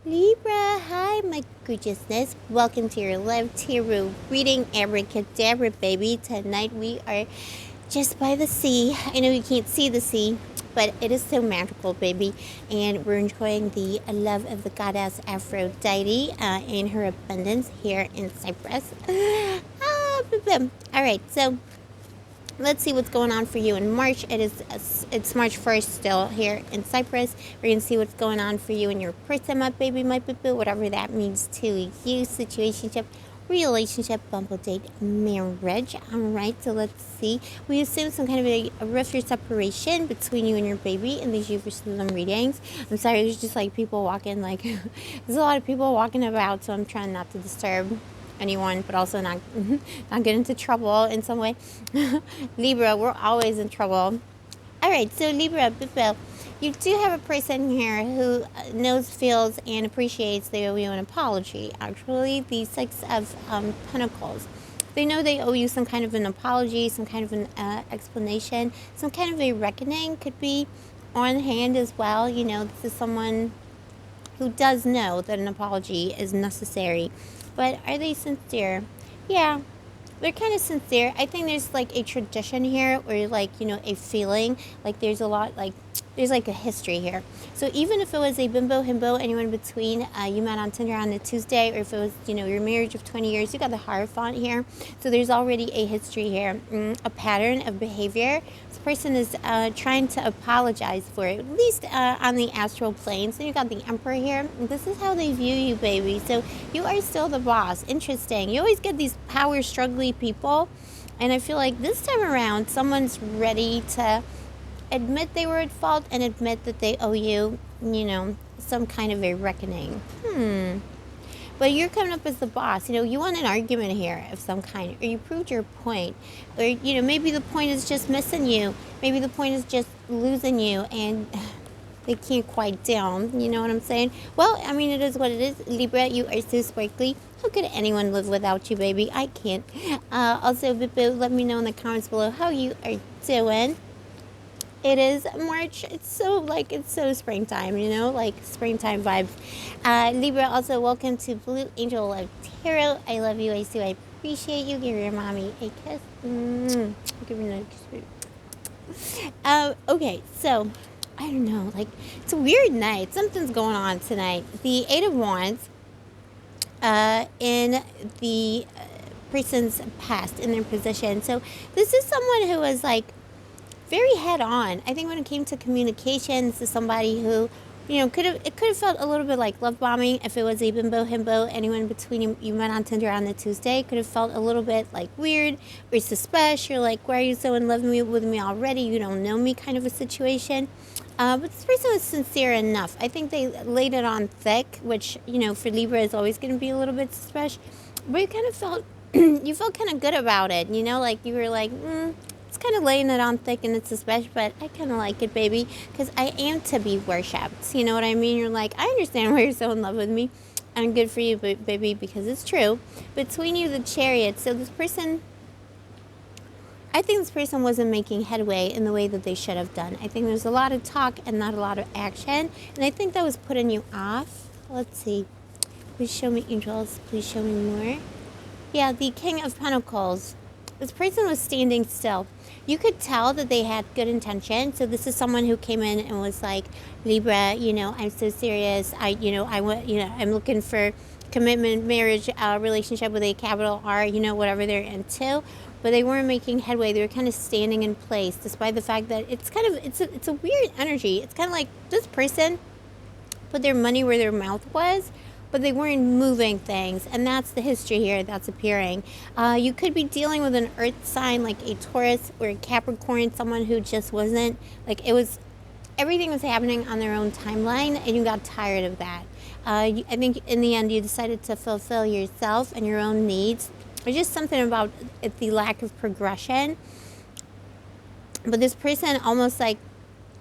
Libra, hi my gorgeousness. Welcome to your live tarot reading, abracadabra, baby. Tonight we are just by the sea. I know you can't see the sea, but it is so magical, baby. And we're enjoying the love of the goddess Aphrodite and her abundance here in Cyprus. All right, so let's see what's going on for you in March. It's March 1st still here in Cyprus. We're going to see what's going on for you in your person, my baby, my boo, whatever that means to you. Situationship, relationship, bumble date, marriage. All right, so let's see. We assume some kind of a rift or separation between you and your baby in these universal readings. I'm sorry, there's just like people walking, like there's a lot of people walking about, so I'm trying not to disturb anyone, but also not get into trouble in some way. Libra, we're always in trouble. All right, so Libra, you do have a person here who knows, feels, and appreciates they owe you an apology. Actually, the Six of Pentacles. They know they owe you some kind of an apology, some kind of an explanation, some kind of a reckoning could be on hand as well. You know, this is someone who does know that an apology is necessary. But are they sincere? Yeah, they're kind of sincere. I think there's like a tradition here, or like, you know, a feeling like there's a lot, like there's like a history here. So even if it was a bimbo, himbo, anyone in between, you met on Tinder on a Tuesday, or if it was, you know, your marriage of 20 years, you got the Hierophant here. So there's already a history here, a pattern of behavior. This person is trying to apologize for it, at least on the astral plane. So you got the Emperor here. This is how they view you, baby. So you are still the boss. Interesting. You always get these power struggly people. And I feel like this time around, someone's ready to admit they were at fault and admit that they owe you, you know, some kind of a reckoning. But you're coming up as the boss. You know, you won an argument here of some kind, or you proved your point. Or, you know, maybe the point is just missing you. Maybe the point is just losing you, and they can't quite down. You know what I'm saying? Well, I mean, it is what it is. Libra, you are so sparkly. How could anyone live without you, baby? I can't. Also, let me know in the comments below how you are doing. It is March. It's so springtime, you know, like springtime vibes. Libra, also welcome to Blue Angel Love Tarot. I love you. I appreciate you. Give your mommy a kiss. Give me another kiss. Okay, so I don't know. Like, it's a weird night. Something's going on tonight. The Eight of Wands in the person's past, in their position. So this is someone who was like very head on. I think when it came to communication, this is somebody who, you know, could have felt a little bit like love bombing if it was a bimbo, himbo, anyone between you met on Tinder on the Tuesday. Could have felt a little bit like weird or suspicious. You're like, why are you so in love with me already? You don't know me, kind of a situation. But this person was sincere enough. I think they laid it on thick, which, you know, for Libra is always going to be a little bit suspicious. But you kind of felt, you felt kind of good about it, you know, like you were like, it's kind of laying it on thick and it's suspicious, but I kind of like it, baby, because I am to be worshipped. You know what I mean? You're like, I understand why you're so in love with me. I'm good for you, baby, because it's true. Between you, the Chariot. So this person, I think this person wasn't making headway in the way that they should have done. I think there's a lot of talk and not a lot of action. And I think that was putting you off. Let's see. Please show me, angels. Please show me more. Yeah, the King of Pentacles. This person was standing still. You could tell that they had good intention. So this is someone who came in and was like, Libra, you know, I'm so serious. I'm looking for commitment, marriage, relationship with a capital R, you know, whatever they're into. But they weren't making headway. They were kind of standing in place, despite the fact that it's a weird energy. It's kind of like this person put their money where their mouth was, but they weren't moving things. And that's the history here that's appearing. You could be dealing with an earth sign like a Taurus or a Capricorn, someone who just wasn't, like, everything was happening on their own timeline, and you got tired of that. I think in the end you decided to fulfill yourself and your own needs. There's just something about the lack of progression. But this person almost like,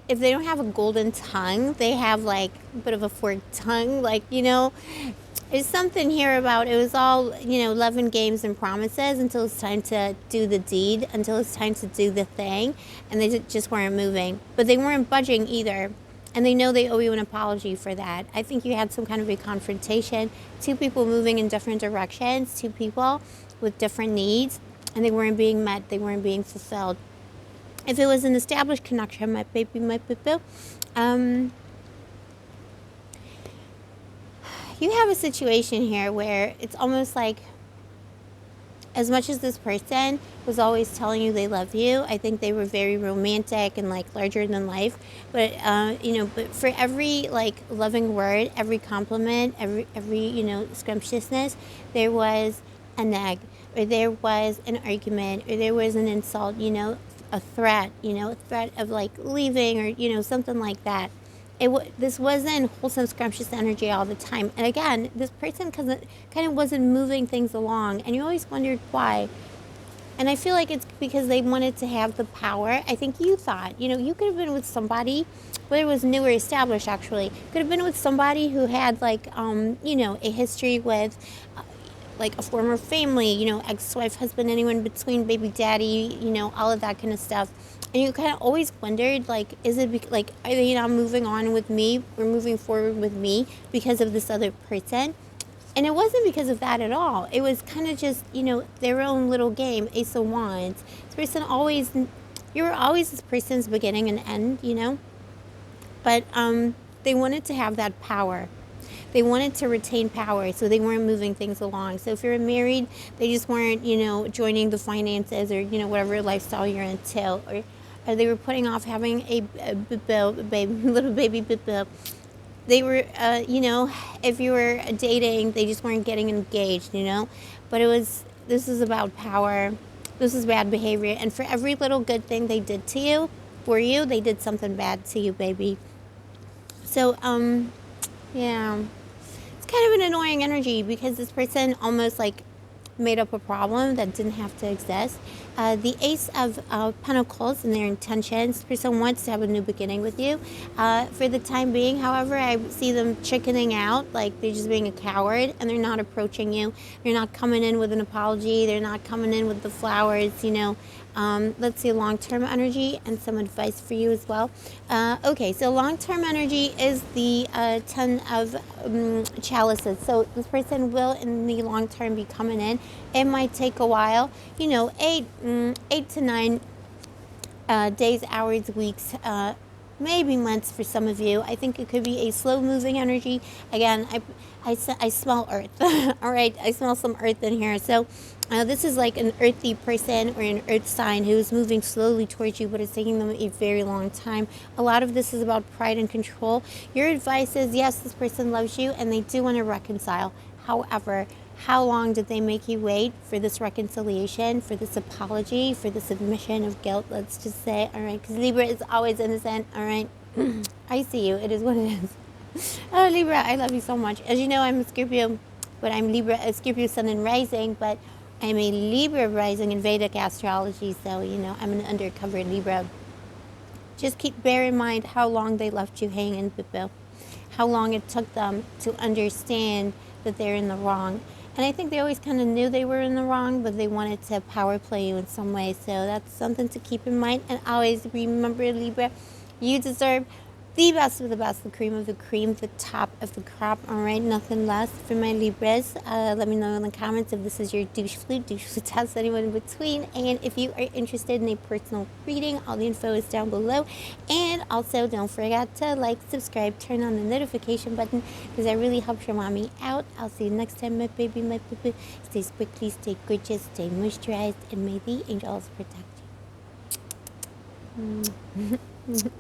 if they don't have a golden tongue, they have like a bit of a forked tongue. Like, you know, there's something here about it was all, you know, love and games and promises until it's time to do the deed, until it's time to do the thing. And they just weren't moving. But they weren't budging either. And they know they owe you an apology for that. I think you had some kind of a confrontation. Two people moving in different directions, two people with different needs, and they weren't being met, they weren't being fulfilled. If it was an established connection, my baby, my boo, you have a situation here where it's almost like, as much as this person was always telling you they love you, I think they were very romantic and like larger than life. But but for every like loving word, every compliment, every scrumptiousness, there was a neg, or there was an argument, or there was an insult. A threat. A threat of like leaving, or something like that. This wasn't wholesome, scrumptious energy all the time. And again, this person kind of wasn't moving things along, and you always wondered why. And I feel like it's because they wanted to have the power. I think you thought, you could have been with somebody, whether it was new or established, actually, could have been with somebody who had like, a history with, like a former family, ex-wife, husband, anyone between, baby daddy, all of that kind of stuff. And you kind of always wondered, like, is it like, are they not moving on with me or moving forward with me because of this other person? And it wasn't because of that at all. It was kind of just, their own little game, Ace of Wands. This person you were always this person's beginning and end, But they wanted to have that power. They wanted to retain power, so they weren't moving things along. So if you're married, they just weren't, joining the finances or, whatever lifestyle you're into. Or they were putting off having a little baby bibbo. They were, if you were dating, they just weren't getting engaged, But this is about power. This is bad behavior. And for every little good thing they did to you, for you, they did something bad to you, baby. So, yeah. It's kind of an annoying energy because this person almost like made up a problem that didn't have to exist. The Ace of Pentacles and their intentions. This person wants to have a new beginning with you. For the time being, however, I see them chickening out, like they're just being a coward and they're not approaching you. They're not coming in with an apology. They're not coming in with the flowers, Let's see long-term energy and some advice for you as well. Okay, so long-term energy is the 10 of chalices. So this person will, in the long term, be coming in. It might take a while, 8 to 9 days, hours, weeks, maybe months for some of you. I think it could be a slow-moving energy. Again, I smell earth. All right, I smell some earth in here. So this is like an earthy person or an earth sign who is moving slowly towards you, but it's taking them a very long time. A lot of this is about pride and control. Your advice is, yes, this person loves you and they do want to reconcile. However, how long did they make you wait for this reconciliation, for this apology, for this admission of guilt, let's just say, all right? Because Libra is always innocent, all right? I see you. It is what it is. Oh, Libra, I love you so much. As you know, I'm a Scorpio, but I'm Libra, a Scorpio sun and rising, but I'm a Libra rising in Vedic astrology, so, I'm an undercover Libra. Just bear in mind how long they left you hanging, Pippo. How long it took them to understand that they're in the wrong. And I think they always kind of knew they were in the wrong, but they wanted to power play you in some way. So that's something to keep in mind. And always remember, Libra, you deserve the best of the best, the cream of the cream, the top of the crop. All right, nothing less for my Libras. Let me know in the comments if this is your douche flute test, anyone in between. And if you are interested in a personal reading, all the info is down below. And also, don't forget to like, subscribe, turn on the notification button because that really helps your mommy out. I'll see you next time, my baby, my boo-boo. Stay sparkly, stay gorgeous, stay moisturized, and may the angels protect you.